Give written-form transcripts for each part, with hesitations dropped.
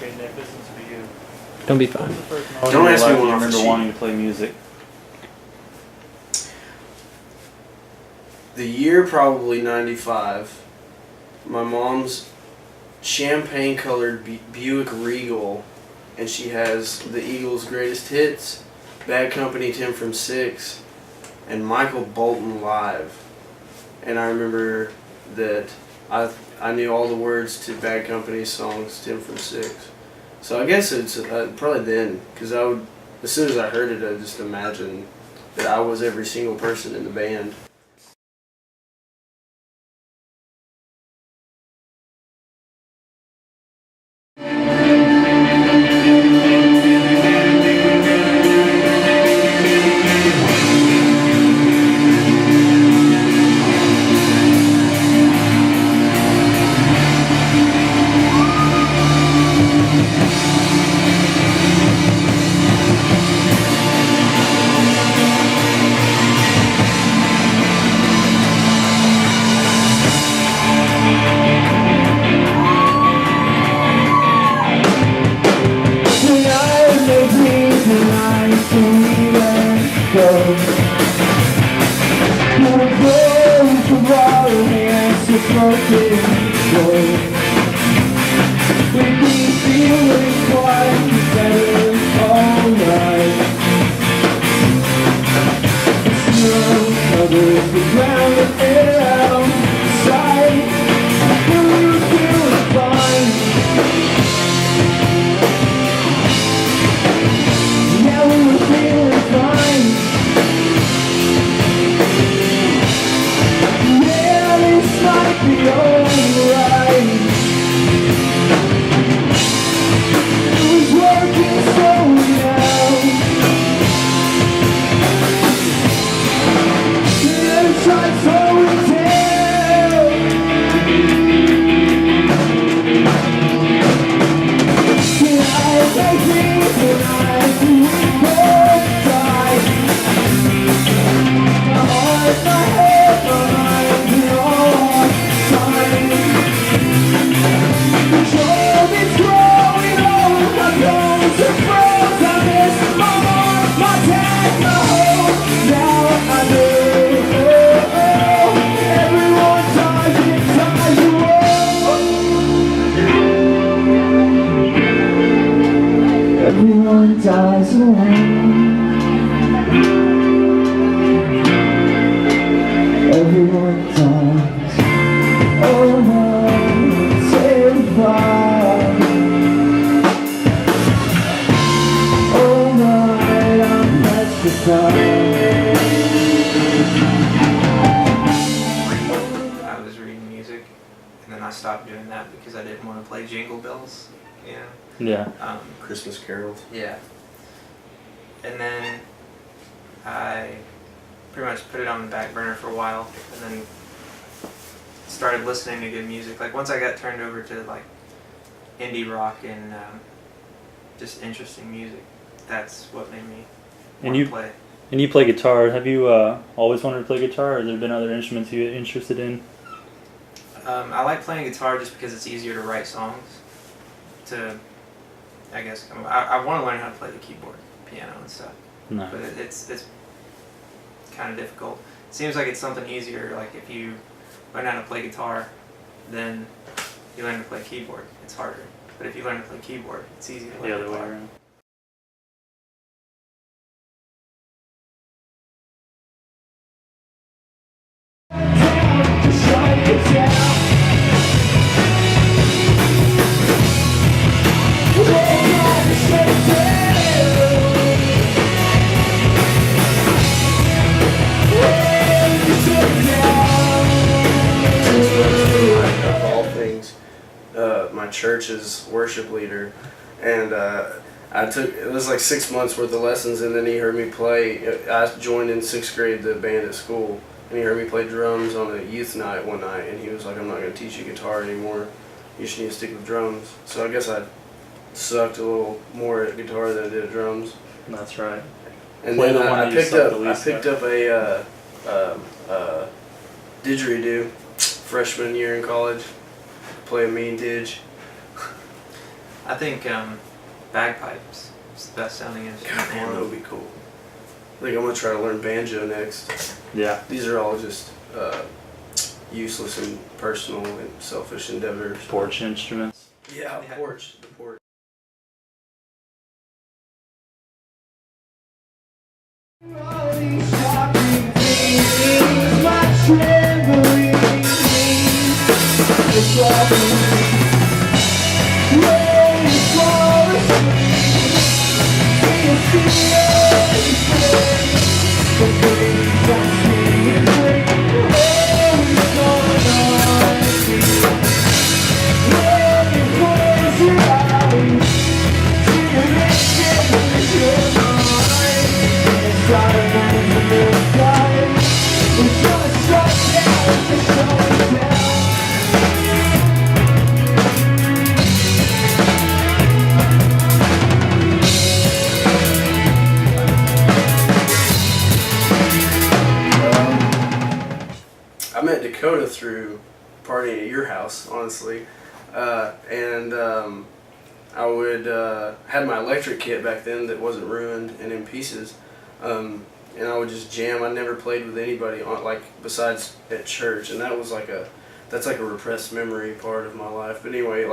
Okay, Nick, this is for you. Don't be fine. Don't ask me when when I I remember wanting to play music. The year probably 95. My mom's champagne-colored Buick Regal, and she has the Eagles' greatest hits, Bad Company, 10 from 6, and Michael Bolton live. And I remember that I knew all the words to Bad Company's songs, 10 from 6. So I guess it's probably then, because I would, as soon as I heard it, I just imagined that I was every single person in the band. Everyone dies alone. Everyone dies alone, terrified. Oh my, I'm petrified. I was reading music, and then I stopped doing that because I didn't want to play Jingle Bells. Yeah. Christmas carols. Yeah. And then I pretty much put it on the back burner for a while, and then started listening to good music. Like once I got turned over to like indie rock and just interesting music, that's what made me want to play. And you play guitar. Have you always wanted to play guitar, or have there been other instruments you're interested in? I like playing guitar just because it's easier to write songs. I guess I want to learn how to play the keyboard, piano and stuff. No. But it's kind of difficult. It seems like it's something easier. Like if you learn how to play guitar, then you learn to play keyboard. It's harder. But if you learn to play keyboard, it's easy to learn The other way guitar. around. Of all things, my church's worship leader, and it was like 6 months worth of lessons, and then he heard me play. I joined in 6th grade the band at school, and he heard me play drums on a youth night one night, and he was like, "I'm not going to teach you guitar anymore. You just need to stick with drums." So I guess I sucked a little more at guitar than I did at drums. That's right. And Play then the one I that you picked sucked up the least a didgeridoo freshman year in college. Play a mean didge. I think bagpipes is the best sounding instrument. God, man, that would be cool. I think I'm gonna try to learn banjo next. Yeah. These are all just useless and personal and selfish endeavors. Porch instruments. Yeah, Yeah. porch. The porch. All these shocking things, my trembling knees, it's all me. When you fall asleep, you see everything. The things I see and dream, always going on me. When you close your eyes, see the vision in your mind. Inside of me, the sky, it's just shut down, it's shut down. I met Dakota through partying at your house, honestly, and I would had my electric kit back then that wasn't ruined and in pieces, and I would just jam. I never played with anybody on besides at church, and that's like a repressed memory part of my life. But anyway,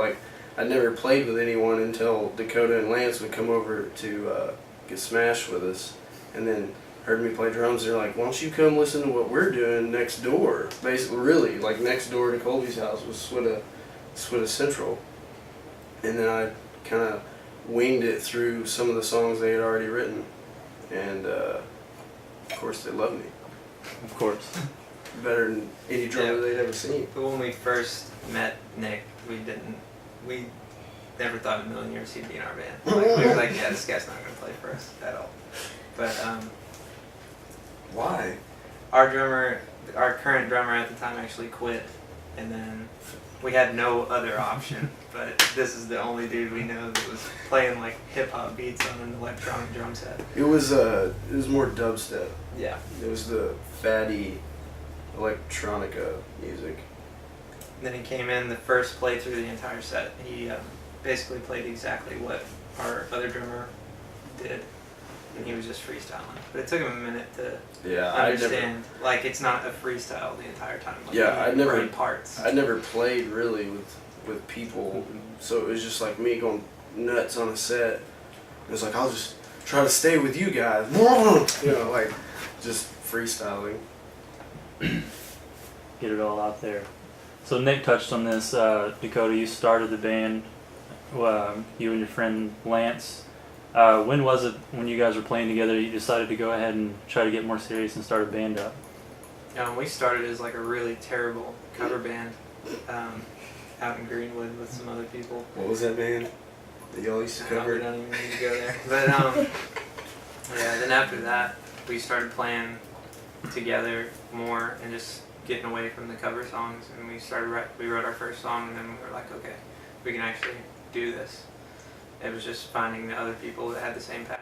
I never played with anyone until Dakota and Lance would come over to get smashed with us, and then heard me play drums. They're like, "Why don't you come listen to what we're doing next door?" Basically, really, next door to Colby's house was Swida Central, and then I kind of winged it through some of the songs they had already written, and of course they loved me Of course. better than any drummer they'd ever seen. But when we first met Nick, we never thought in a million years he'd be in our band. We were like, yeah, this guy's not going to play for us at all. But Why? our current drummer at the time actually quit, and then we had no other option. But this is the only dude we know that was playing hip hop beats on an electronic drum set. It was more dubstep. Yeah. It was the fatty electronica music. Then he came in the first playthrough the entire set. He basically played exactly what our other drummer did, and he was just freestyling. But it took him a minute to understand. It's not a freestyle the entire time. I'd never write parts. I never played really with people, so it was just like me going nuts on a set. It was like, I'll just try to stay with you guys, just freestyling. Get it all out there. So Nick touched on this. Dakota, you started the band. You and your friend Lance. When was it when you guys were playing together you decided to go ahead and try to get more serious and start a band up? We started as a really terrible cover band out in Greenwood with some other people. What was that band that y'all used to cover? We don't even need to go there. But yeah, then after that we started playing together more and just getting away from the cover songs, and we wrote our first song, and then we were like, okay, we can actually do this. It was just finding the other people that had the same passion.